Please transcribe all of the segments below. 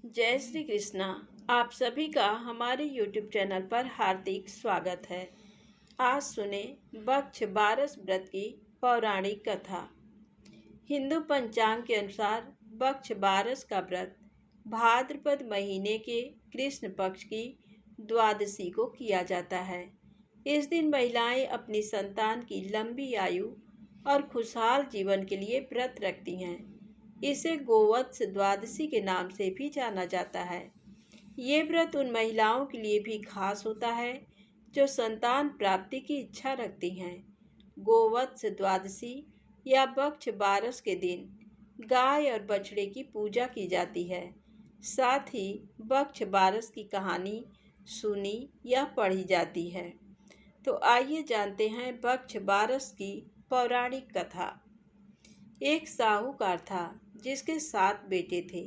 जय श्री कृष्णा। आप सभी का हमारे YouTube चैनल पर हार्दिक स्वागत है। आज सुने बक्ष बारस व्रत की पौराणिक कथा। हिंदू पंचांग के अनुसार बक्ष बारस का व्रत भाद्रपद महीने के कृष्ण पक्ष की द्वादशी को किया जाता है। इस दिन महिलाएं अपनी संतान की लंबी आयु और खुशहाल जीवन के लिए व्रत रखती हैं। इसे गोवत्स द्वादशी के नाम से भी जाना जाता है। ये व्रत उन महिलाओं के लिए भी खास होता है जो संतान प्राप्ति की इच्छा रखती हैं। गोवत्स द्वादशी या बक्ष बारस के दिन गाय और बछड़े की पूजा की जाती है। साथ ही बक्ष बारस की कहानी सुनी या पढ़ी जाती है। तो आइए जानते हैं बक्ष बारस की पौराणिक कथा। एक साहूकार था जिसके 7 बेटे थे।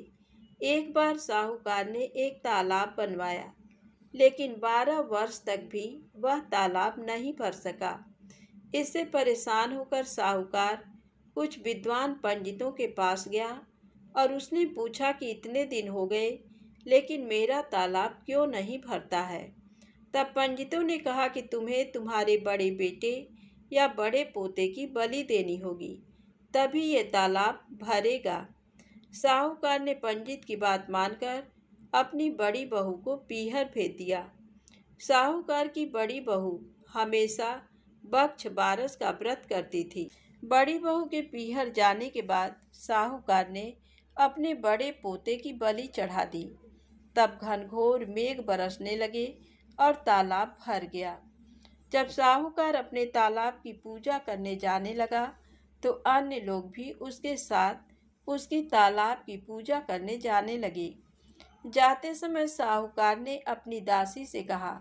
एक बार साहूकार ने एक तालाब बनवाया, लेकिन 12 वर्ष तक भी वह तालाब नहीं भर सका। इससे परेशान होकर साहूकार कुछ विद्वान पंडितों के पास गया और उसने पूछा कि इतने दिन हो गए लेकिन मेरा तालाब क्यों नहीं भरता है। तब पंडितों ने कहा कि तुम्हें तुम्हारे बड़े बेटे या बड़े पोते की बलि देनी होगी, तभी ये तालाब भरेगा। साहूकार ने पंडित की बात मानकर अपनी बड़ी बहू को पीहर भेज दिया। साहूकार की बड़ी बहू हमेशा बक्ष बारस का व्रत करती थी। बड़ी बहू के पीहर जाने के बाद साहूकार ने अपने बड़े पोते की बलि चढ़ा दी। तब घनघोर मेघ बरसने लगे और तालाब भर गया। जब साहूकार अपने तालाब की पूजा करने जाने लगा तो अन्य लोग भी उसके साथ उसकी तालाब की पूजा करने जाने लगे। जाते समय साहूकार ने अपनी दासी से कहा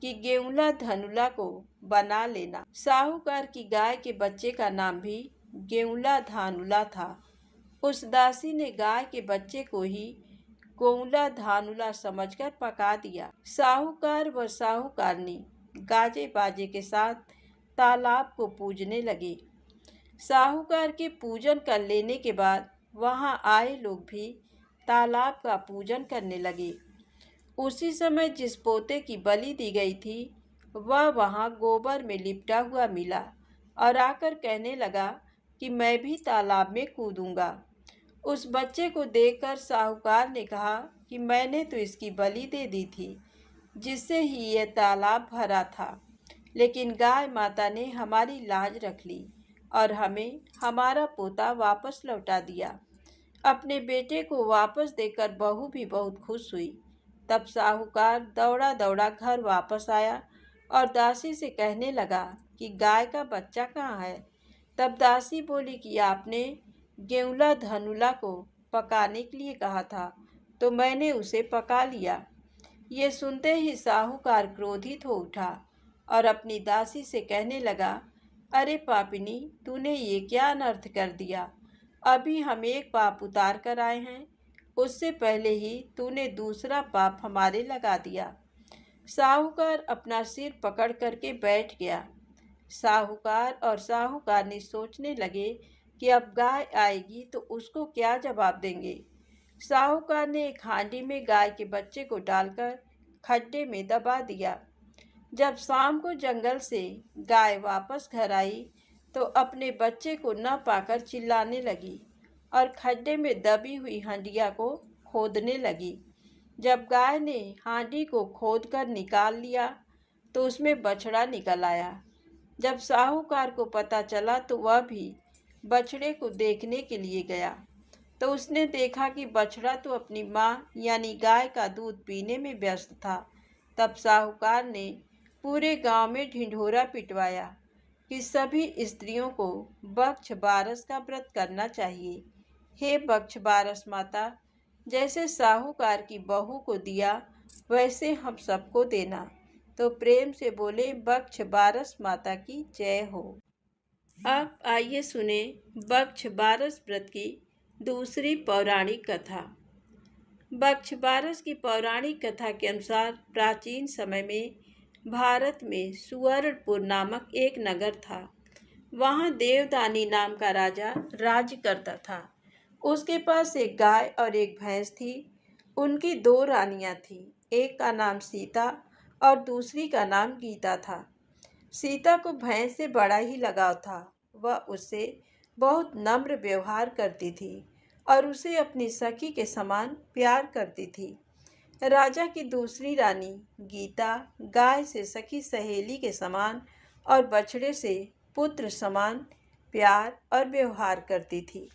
कि गेउला धनुला को बना लेना। साहूकार की गाय के बच्चे का नाम भी गेउला धानुला था। उस दासी ने गाय के बच्चे को ही गोउला धानुला समझकर पका दिया। साहूकार व साहूकारनी गाजे बाजे के साथ तालाब को पूजने लगे। साहूकार के पूजन कर लेने के बाद वहां आए लोग भी तालाब का पूजन करने लगे। उसी समय जिस पोते की बलि दी गई थी वह वहां गोबर में लिपटा हुआ मिला और आकर कहने लगा कि मैं भी तालाब में कूदूंगा। उस बच्चे को देखकर साहूकार ने कहा कि मैंने तो इसकी बलि दे दी थी, जिससे ही यह तालाब भरा था, लेकिन गाय माता ने हमारी लाज रख ली और हमें हमारा पोता वापस लौटा दिया। अपने बेटे को वापस देकर बहू भी बहुत खुश हुई। तब साहूकार दौड़ा दौड़ा घर वापस आया और दासी से कहने लगा कि गाय का बच्चा कहाँ है। तब दासी बोली कि आपने गेउला धनुला को पकाने के लिए कहा था, तो मैंने उसे पका लिया। ये सुनते ही साहूकार क्रोधित हो उठा और अपनी दासी से कहने लगा, अरे पापिनी, तूने ये क्या अनर्थ कर दिया। अभी हम एक पाप उतार कर आए हैं, उससे पहले ही तूने दूसरा पाप हमारे लगा दिया। साहूकार अपना सिर पकड़ करके बैठ गया। साहूकार और साहूकारनी सोचने लगे कि अब गाय आएगी तो उसको क्या जवाब देंगे। साहूकार ने एक हांडी में गाय के बच्चे को डालकर खड्डे में दबा दिया। जब शाम को जंगल से गाय वापस घर आई तो अपने बच्चे को न पाकर चिल्लाने लगी और खड्डे में दबी हुई हंडिया को खोदने लगी। जब गाय ने हांडी को खोदकर निकाल लिया तो उसमें बछड़ा निकल आया। जब साहूकार को पता चला तो वह भी बछड़े को देखने के लिए गया, तो उसने देखा कि बछड़ा तो अपनी माँ यानी गाय का दूध पीने में व्यस्त था। तब साहूकार ने पूरे गांव में ढिंढोरा पिटवाया कि सभी स्त्रियों को बक्ष बारस का व्रत करना चाहिए। हे बक्ष बारस माता, जैसे साहूकार की बहू को दिया वैसे हम सबको देना। तो प्रेम से बोले बक्ष बारस माता की जय हो। अब आइए सुने बक्ष बारस व्रत की दूसरी पौराणिक कथा। बक्ष बारस की पौराणिक कथा के अनुसार प्राचीन समय में भारत में सुवर्णपुर नामक एक नगर था। वहाँ देवदानी नाम का राजा राज्य करता था। उसके पास एक गाय और एक भैंस थी। उनकी दो रानियां थीं। एक का नाम सीता और दूसरी का नाम गीता था। सीता को भैंस से बड़ा ही लगाव था। वह उससे बहुत नम्र व्यवहार करती थी और उसे अपनी सखी के समान प्यार करती थी। राजा की दूसरी रानी गीता गाय से सखी सहेली के समान और बछड़े से पुत्र समान प्यार और व्यवहार करती थी।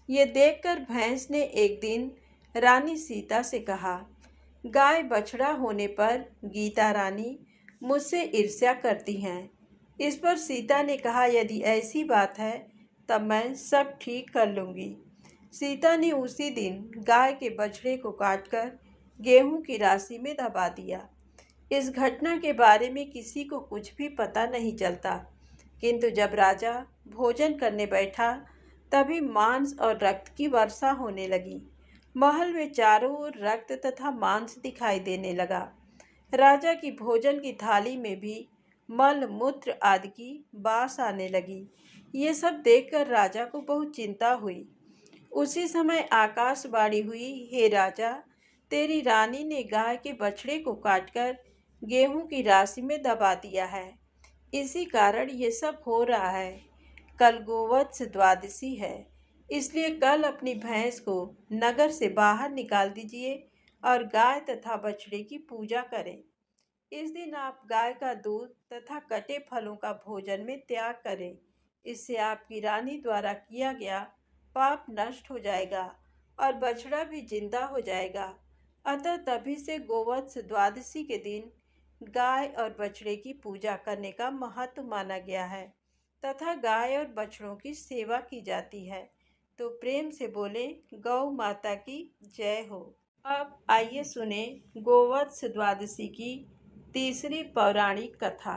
ये देखकर भैंस ने एक दिन रानी सीता से कहा, गाय बछड़ा होने पर गीता रानी मुझसे ईर्ष्या करती हैं। इस पर सीता ने कहा, यदि ऐसी बात है तब मैं सब ठीक कर लूँगी। सीता ने उसी दिन गाय के बछड़े को काटकर गेहूं की राशि में दबा दिया। इस घटना के बारे में किसी को कुछ भी पता नहीं चलता, किंतु जब राजा भोजन करने बैठा तभी मांस और रक्त की वर्षा होने लगी। महल में चारों ओर रक्त तथा मांस दिखाई देने लगा। राजा की भोजन की थाली में भी मल मूत्र आदि की बास आने लगी। ये सब देखकर राजा को बहुत चिंता हुई। उसी समय आकाशवाणी हुई, हे राजा, तेरी रानी ने गाय के बछड़े को काटकर गेहूं की राशि में दबा दिया है। इसी कारण ये सब हो रहा है। कल गोवत्स द्वादशी है, इसलिए कल अपनी भैंस को नगर से बाहर निकाल दीजिए और गाय तथा बछड़े की पूजा करें। इस दिन आप गाय का दूध तथा कटे फलों का भोजन में त्याग करें। इससे आपकी रानी द्वारा किया गया पाप नष्ट हो जाएगा और बछड़ा भी जिंदा हो जाएगा। अतः तभी से गोवत्स द्वादशी के दिन गाय और बछड़े की पूजा करने का महत्व माना गया है तथा गाय और बछड़ों की सेवा की जाती है। तो प्रेम से बोले, गौ माता की जय हो। अब आइए सुने गोवत्स द्वादशी की तीसरी पौराणिक कथा।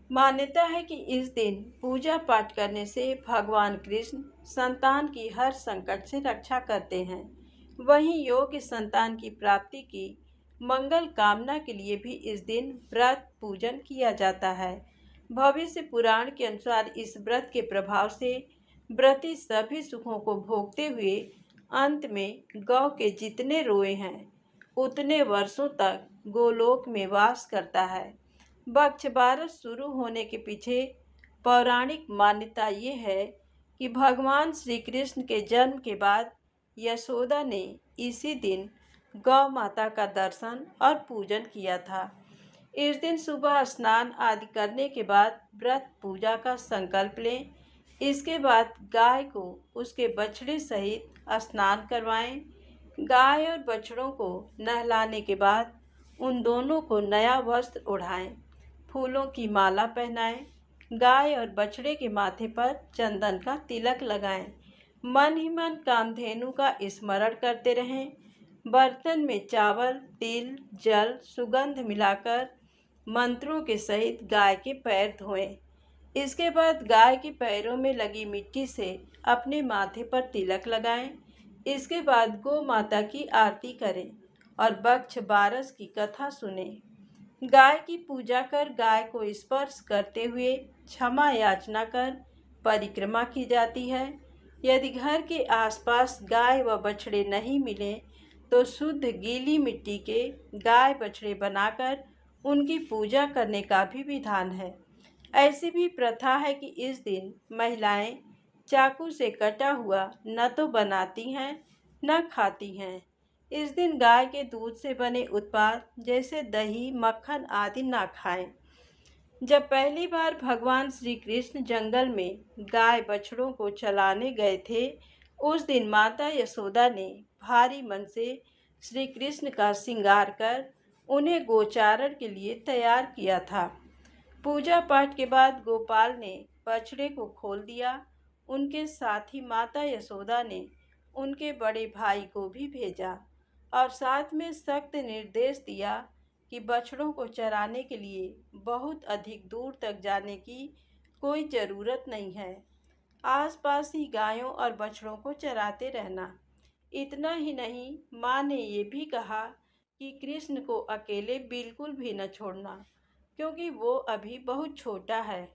मान्यता है कि इस दिन पूजा पाठ करने से भगवान कृष्ण संतान की हर संकट से रक्षा करते हैं। वहीं योग्य संतान की प्राप्ति की मंगल कामना के लिए भी इस दिन व्रत पूजन किया जाता है। भविष्य पुराण के अनुसार इस व्रत के प्रभाव से व्रती सभी सुखों को भोगते हुए अंत में गौ के जितने रोए हैं उतने वर्षों तक गोलोक में वास करता है। वक्ष बारस शुरू होने के पीछे पौराणिक मान्यता ये है कि भगवान श्री कृष्ण के जन्म के बाद यशोदा ने इसी दिन गौ माता का दर्शन और पूजन किया था। इस दिन सुबह स्नान आदि करने के बाद व्रत पूजा का संकल्प लें। इसके बाद गाय को उसके बछड़े सहित स्नान करवाएं। गाय और बछड़ों को नहलाने के बाद उन दोनों को नया वस्त्र ओढ़ाएं, फूलों की माला पहनाएं, गाय और बछड़े के माथे पर चंदन का तिलक लगाएं, मन ही मन कामधेनु का स्मरण करते रहें। बर्तन में चावल, तिल, जल, सुगंध मिलाकर मंत्रों के सहित गाय के पैर धोएं। इसके बाद गाय के पैरों में लगी मिट्टी से अपने माथे पर तिलक लगाएं। इसके बाद गौ माता की आरती करें और वक्ष बारस की कथा सुनें। गाय की पूजा कर गाय को स्पर्श करते हुए क्षमा याचना कर परिक्रमा की जाती है। यदि घर के आसपास गाय व बछड़े नहीं मिले तो शुद्ध गीली मिट्टी के गाय बछड़े बनाकर उनकी पूजा करने का भी विधान है। ऐसी भी प्रथा है कि इस दिन महिलाएं चाकू से कटा हुआ न तो बनाती हैं न खाती हैं। इस दिन गाय के दूध से बने उत्पाद जैसे दही, मक्खन आदि ना खाएं। जब पहली बार भगवान श्री कृष्ण जंगल में गाय बछड़ों को चलाने गए थे, उस दिन माता यशोदा ने भारी मन से श्री कृष्ण का श्रृंगार कर उन्हें गोचारण के लिए तैयार किया था। पूजा पाठ के बाद गोपाल ने बछड़े को खोल दिया। उनके साथ ही माता यशोदा ने उनके बड़े भाई को भी भेजा और साथ में सख्त निर्देश दिया कि बछड़ों को चराने के लिए बहुत अधिक दूर तक जाने की कोई ज़रूरत नहीं है। आसपास ही गायों और बछड़ों को चराते रहना। इतना ही नहीं, माँ ने ये भी कहा कि कृष्ण को अकेले बिल्कुल भी न छोड़ना, क्योंकि वो अभी बहुत छोटा है।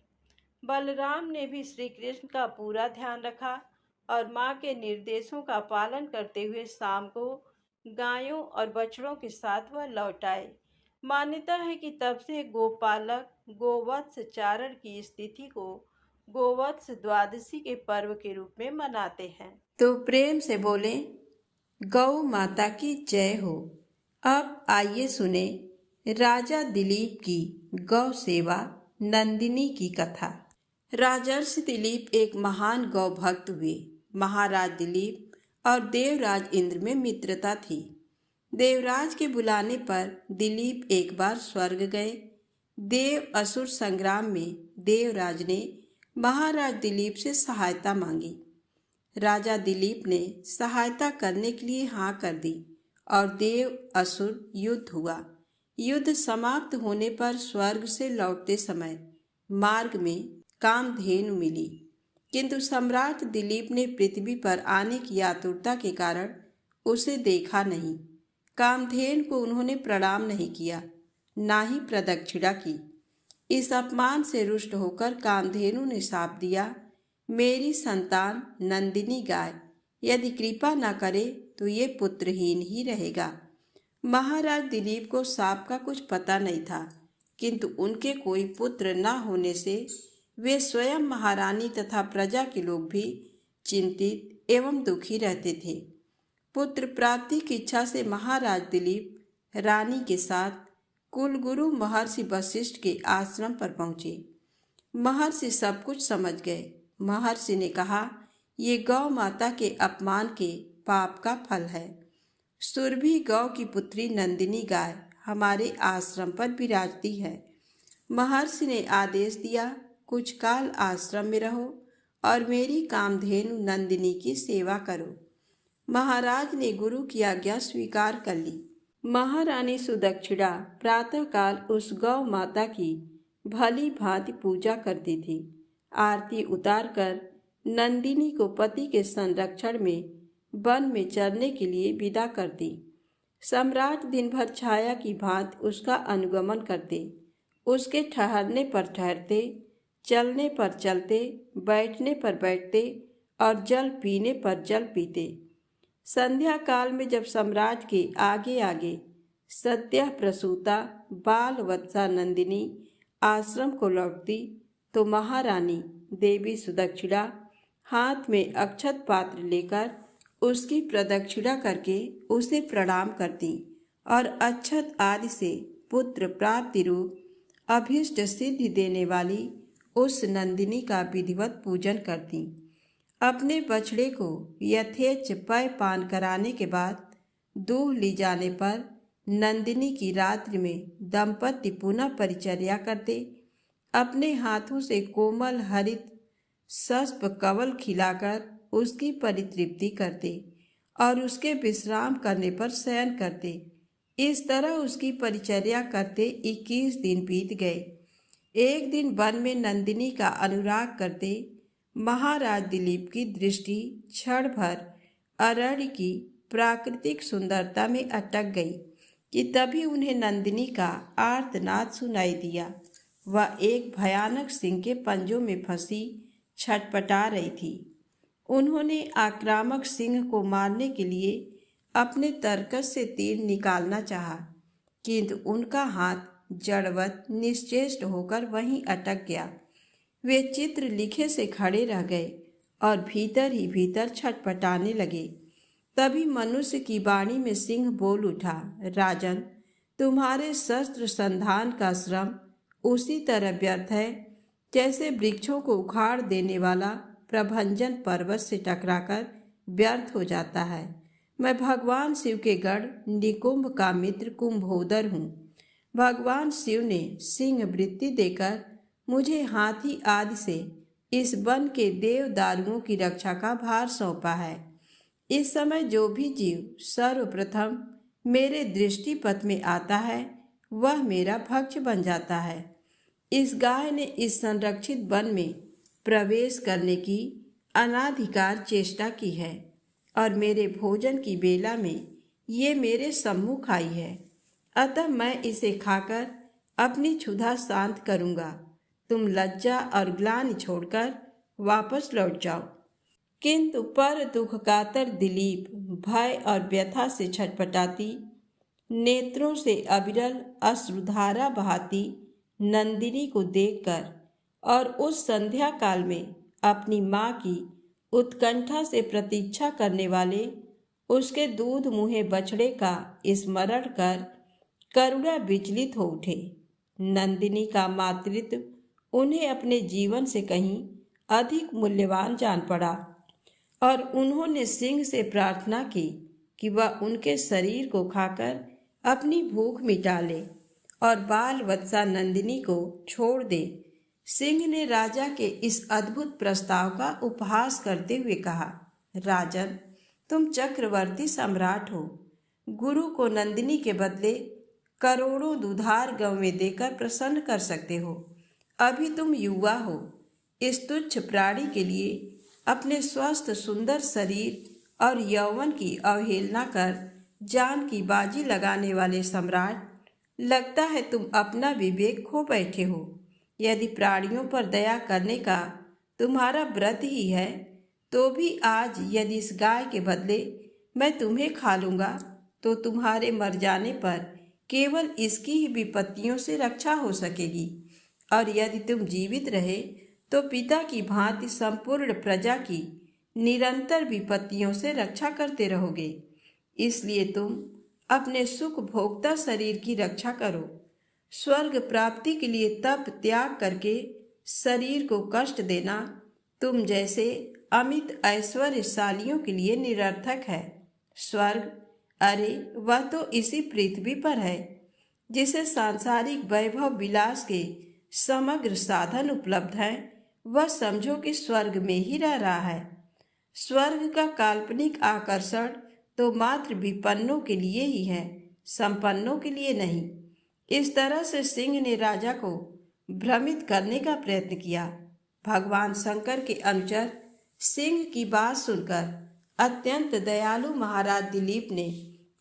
बलराम ने भी श्री कृष्ण का पूरा ध्यान रखा और माँ के निर्देशों का पालन करते हुए शाम को गायों और बछड़ों के साथ वह लौट आए। मान्यता है कि तब से गोपालक गोवत्स चारण की इस तिथि को गोवत्स द्वादशी के पर्व के रूप में मनाते हैं। तो प्रेम से बोले, गौ माता की जय हो। अब आइए सुने राजा दिलीप की गौ सेवा नंदिनी की कथा। राजर्षि दिलीप एक महान गौ भक्त हुए। महाराज दिलीप और देवराज इंद्र में मित्रता थी। देवराज के बुलाने पर दिलीप एक बार स्वर्ग गए। देव असुर संग्राम में देवराज ने महाराज दिलीप से सहायता मांगी। राजा दिलीप ने सहायता करने के लिए हाँ कर दी और देव असुर युद्ध हुआ। युद्ध समाप्त होने पर स्वर्ग से लौटते समय मार्ग में कामधेनु मिली, किंतु सम्राट दिलीप ने पृथ्वी पर आने की आतुरता के कारण उसे देखा नहीं। कामधेनु को उन्होंने प्रणाम नहीं किया, ना ही प्रदक्षिणा की। इस अपमान से रुष्ट होकर कामधेनु ने शाप दिया, मेरी संतान नंदिनी गाय यदि कृपा न करे तो ये पुत्रहीन ही रहेगा। महाराज दिलीप को शाप का कुछ पता नहीं था, किंतु उनके कोई पुत्र न होने से वे स्वयं महारानी तथा प्रजा के लोग भी चिंतित एवं दुखी रहते थे। पुत्र प्राप्ति की इच्छा से महाराज दिलीप रानी के साथ कुलगुरु महर्षि वशिष्ठ के आश्रम पर पहुंचे। महर्षि सब कुछ समझ गए। महर्षि ने कहा, ये गौ माता के अपमान के पाप का फल है। सुरभि गौ की पुत्री नंदिनी गाय हमारे आश्रम पर विराजती है। महर्षि ने आदेश दिया, कुछ काल आश्रम में रहो और मेरी कामधेनु नंदिनी की सेवा करो। महाराज ने गुरु की आज्ञा स्वीकार कर ली। महारानी सुदक्षिणा प्रातःकाल उस गौ माता की भली भांति पूजा करती थी। आरती उतारकर नंदिनी को पति के संरक्षण में वन में चरने के लिए विदा करती। सम्राट दिन भर छाया की भांति उसका अनुगमन करते, उसके ठहरने पर ठहरते, चलने पर चलते, बैठने पर बैठते और जल पीने पर जल पीते। संध्या काल में जब सम्राट के आगे आगे सद्यः प्रसूता बाल वत्सा नंदिनी आश्रम को लौटती तो महारानी देवी सुदक्षिणा हाथ में अक्षत पात्र लेकर उसकी प्रदक्षिणा करके उसे प्रणाम करती और अक्षत आदि से पुत्र प्राप्ति रूप अभीष्ट सिद्धि देने वाली उस नंदिनी का विधिवत पूजन करती। अपने बछड़े को यथेच्छ पय पान कराने के बाद दूह ली जाने पर नंदिनी की रात्रि में दंपति पुनः परिचर्या करते। अपने हाथों से कोमल हरित सस्प कवल खिलाकर उसकी परितृप्ति करते और उसके विश्राम करने पर शयन करते। इस तरह उसकी परिचर्या करते 21 दिन बीत गए। एक दिन वन में नंदिनी का अनुराग करते महाराज दिलीप की दृष्टि क्षण भर अरण्य की प्राकृतिक सुंदरता में अटक गई कि तभी उन्हें नंदिनी का आर्तनाद सुनाई दिया। वह एक भयानक सिंह के पंजों में फंसी छटपटा रही थी। उन्होंने आक्रामक सिंह को मारने के लिए अपने तरकस से तीर निकालना चाहा, किंतु उनका हाथ जड़वत निश्चेष्ट होकर वहीं अटक गया। वे चित्र लिखे से खड़े रह गए और भीतर ही भीतर छटपटाने लगे। तभी मनुष्य की वाणी में सिंह बोल उठा, राजन, तुम्हारे शस्त्र संधान का श्रम उसी तरह व्यर्थ है जैसे वृक्षों को उखाड़ देने वाला प्रभंजन पर्वत से टकराकर व्यर्थ हो जाता है। मैं भगवान शिव के गढ़ निकुंभ का मित्र कुंभोदर हूँ। भगवान शिव ने सिंह वृत्ति देकर मुझे हाथी आदि से इस वन के देवदारुओं की रक्षा का भार सौंपा है। इस समय जो भी जीव सर्वप्रथम मेरे दृष्टिपथ में आता है वह मेरा भक्ष बन जाता है। इस गाय ने इस संरक्षित वन में प्रवेश करने की अनाधिकार चेष्टा की है और मेरे भोजन की बेला में ये मेरे सम्मुख आई है। अतः मैं इसे खाकर अपनी क्षुधा शांत करूँगा। तुम लज्जा और ग्लानि छोड़कर वापस लौट जाओ। किंतु पर दुख कातर दिलीप भय और व्यथा से छटपटाती, नेत्रों से अविरल अश्रुधारा बहाती नंदिनी को देखकर और उस संध्या काल में अपनी माँ की उत्कंठा से प्रतीक्षा करने वाले उसके दूध मुहे बछड़े का स्मरण कर करुणा विचलित हो उठे। नंदिनी का मातृत्व उन्हें अपने जीवन से कहीं अधिक मूल्यवान जान पड़ा और उन्होंने सिंह से प्रार्थना की कि वह उनके शरीर को खाकर अपनी भूख मिटा ले और बाल वत्सा नंदिनी को छोड़ दे। सिंह ने राजा के इस अद्भुत प्रस्ताव का उपहास करते हुए कहा, राजन, तुम चक्रवर्ती सम्राट हो, गुरु को नंदिनी के बदले करोड़ों दुधार गवें देकर प्रसन्न कर सकते हो। अभी तुम युवा हो, इस तुच्छ प्राणी के लिए अपने स्वस्थ सुंदर शरीर और यौवन की अवहेलना कर जान की बाजी लगाने वाले सम्राट, लगता है तुम अपना विवेक खो बैठे हो। यदि प्राणियों पर दया करने का तुम्हारा व्रत ही है, तो भी आज यदि इस गाय के बदले मैं तुम्हें खा लूँगा तो तुम्हारे मर जाने पर केवल इसकी ही विपत्तियों से रक्षा हो सकेगी, और यदि तुम जीवित रहे तो पिता की भांति संपूर्ण प्रजा की निरंतर विपत्तियों से रक्षा करते रहोगे। इसलिए तुम अपने सुख भोक्ता शरीर की रक्षा करो। स्वर्ग प्राप्ति के लिए तप त्याग करके शरीर को कष्ट देना तुम जैसे अमित ऐश्वर्यशालियों के लिए निरर्थक है। स्वर्ग, अरे वह तो इसी पृथ्वी पर है जिसे सांसारिक वैभव विलास के समग्र साधन उपलब्ध हैं। वह समझो कि स्वर्ग में ही रह रहा है। स्वर्ग का काल्पनिक आकर्षण तो मात्र विपन्नों के लिए ही है, संपन्नों के लिए नहीं। इस तरह से सिंह ने राजा को भ्रमित करने का प्रयत्न किया। भगवान शंकर के अनुचर सिंह की बात सुनकर अत्यंत दयालु महाराज दिलीप ने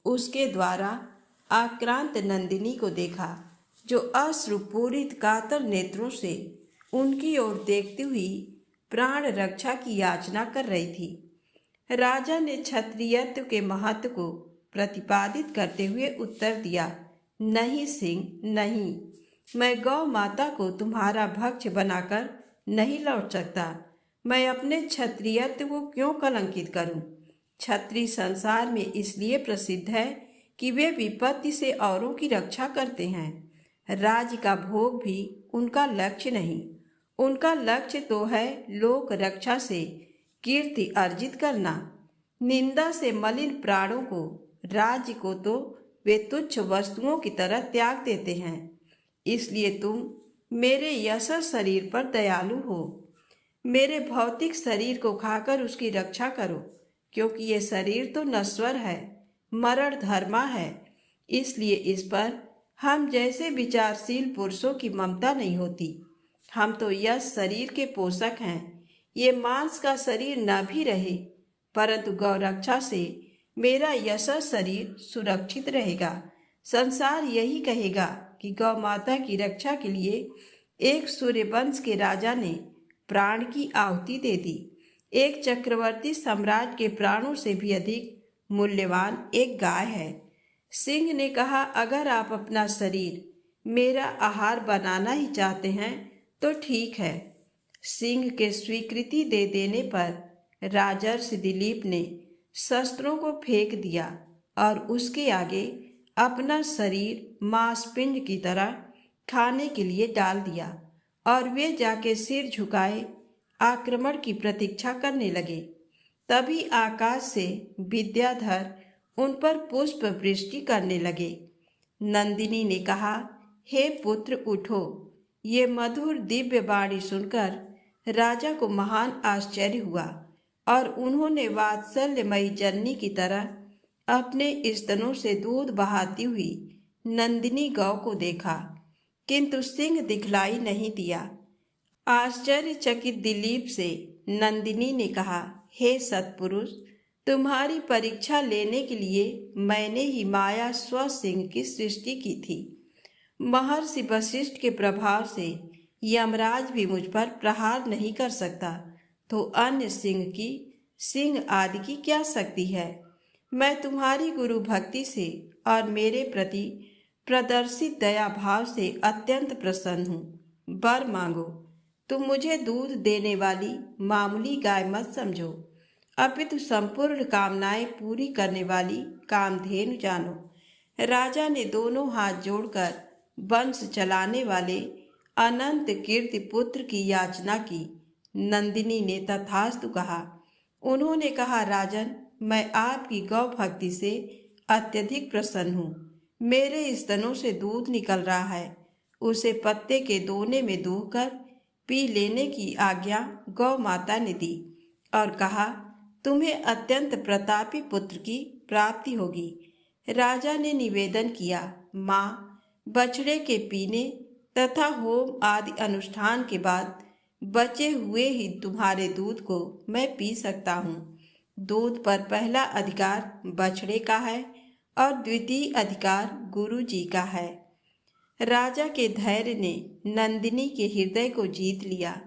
उसके द्वारा आक्रांत नंदिनी को देखा, जो अश्रुपूरित कातर नेत्रों से उनकी ओर देखती हुई प्राण रक्षा की याचना कर रही थी। राजा ने क्षत्रियत्व के महत्व को प्रतिपादित करते हुए उत्तर दिया, नहीं सिंह, नहीं, मैं गौ माता को तुम्हारा भक्ष बनाकर नहीं लौट सकता। मैं अपने क्षत्रियत्व को क्यों कलंकित करूं? क्षत्रिय संसार में इसलिए प्रसिद्ध है कि वे विपत्ति से औरों की रक्षा करते हैं। राज्य का भोग भी उनका लक्ष्य नहीं, उनका लक्ष्य तो है लोक रक्षा से कीर्ति अर्जित करना। निंदा से मलिन प्राणों को, राज्य को तो वे तुच्छ वस्तुओं की तरह त्याग देते हैं। इसलिए तुम मेरे यशस शरीर पर दयालु हो, मेरे भौतिक शरीर को खाकर उसकी रक्षा करो, क्योंकि ये शरीर तो नश्वर है, मरण धर्मा है। इसलिए इस पर हम जैसे विचारशील पुरुषों की ममता नहीं होती। हम तो यश शरीर के पोषक हैं। ये मांस का शरीर न भी रहे, परंतु गौरक्षा से मेरा यशस शरीर सुरक्षित रहेगा। संसार यही कहेगा कि गौ माता की रक्षा के लिए एक सूर्यवंश के राजा ने प्राण की आहुति दे दी। एक चक्रवर्ती सम्राट के प्राणों से भी अधिक मूल्यवान एक गाय है। सिंह ने कहा, अगर आप अपना शरीर मेरा आहार बनाना ही चाहते हैं तो ठीक है। सिंह के स्वीकृति दे देने पर राजर्षि दिलीप ने शस्त्रों को फेंक दिया और उसके आगे अपना शरीर मांसपिंड की तरह खाने के लिए डाल दिया, और वे जाके सिर झुकाए आक्रमण की प्रतीक्षा करने लगे। तभी आकाश से विद्याधर उन पर पुष्प वृष्टि करने लगे। नंदिनी ने कहा, हे पुत्र उठो। ये मधुर दिव्य वाणी सुनकर राजा को महान आश्चर्य हुआ और उन्होंने वात्सल्यमयी जननी की तरह अपने स्तनों से दूध बहाती हुई नंदिनी गौ को देखा, किंतु सिंह दिखलाई नहीं दिया। आश्चर्यचकित दिलीप से नंदिनी ने कहा, हे सत्पुरुष, तुम्हारी परीक्षा लेने के लिए मैंने ही माया स्व सिंह की सृष्टि की थी। महर्षि वशिष्ठ के प्रभाव से यमराज भी मुझ पर प्रहार नहीं कर सकता, तो अन्य सिंह की सिंह आदि की क्या शक्ति है। मैं तुम्हारी गुरु भक्ति से और मेरे प्रति प्रदर्शित दया भाव से अत्यंत प्रसन्न हूँ। वर मांगो। तुम मुझे दूध देने वाली मामूली गाय मत समझो, अपितु संपूर्ण कामनाएं पूरी करने वाली कामधेनु जानो। राजा ने दोनों हाथ जोड़कर वंश चलाने वाले अनंत कीर्ति पुत्र की याचना की। नंदिनी ने तथास्तु कहा। उन्होंने कहा, राजन, मैं आपकी गौ भक्ति से अत्यधिक प्रसन्न हूँ। मेरे स्तनों से दूध निकल रहा है, उसे पत्ते के दोने में दूहकर पी लेने की आज्ञा गौ माता ने दी और कहा, तुम्हें अत्यंत प्रतापी पुत्र की प्राप्ति होगी। राजा ने निवेदन किया, माँ, बछड़े के पीने तथा होम आदि अनुष्ठान के बाद बचे हुए ही तुम्हारे दूध को मैं पी सकता हूँ। दूध पर पहला अधिकार बछड़े का है और द्वितीय अधिकार गुरु जी का है। राजा के धैर्य ने नंदिनी के हृदय को जीत लिया।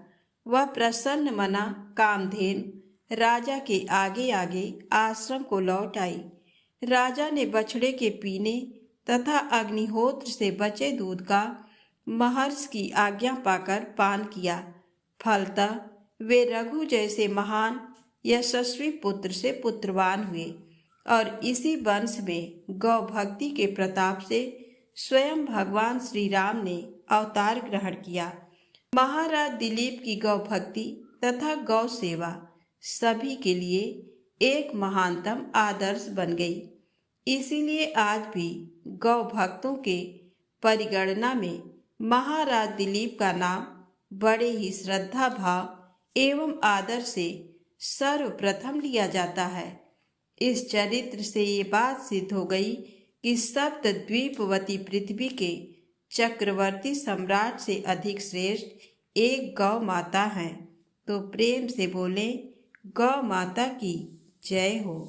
वह प्रसन्न मना कामधेनु राजा के आगे आगे आश्रम को लौट आई। राजा ने बछड़े के पीने तथा अग्निहोत्र से बचे दूध का महर्षि की आज्ञा पाकर पान किया। फलतः वे रघु जैसे महान यशस्वी पुत्र से पुत्रवान हुए और इसी वंश में गौ भक्ति के प्रताप से स्वयं भगवान श्री राम ने अवतार ग्रहण किया। महाराज दिलीप की गौ भक्ति तथा गौ सेवा सभी के लिए एक महानतम आदर्श बन गई। इसीलिए आज भी गौ भक्तों के परिगणना में महाराज दिलीप का नाम बड़े ही श्रद्धा भाव एवं आदर से सर्वप्रथम लिया जाता है। इस चरित्र से ये बात सिद्ध हो गई कि सप्त द्वीपवती पृथ्वी के चक्रवर्ती सम्राट से अधिक श्रेष्ठ एक गौ माता है। तो प्रेम से बोले, गौ माता की जय हो।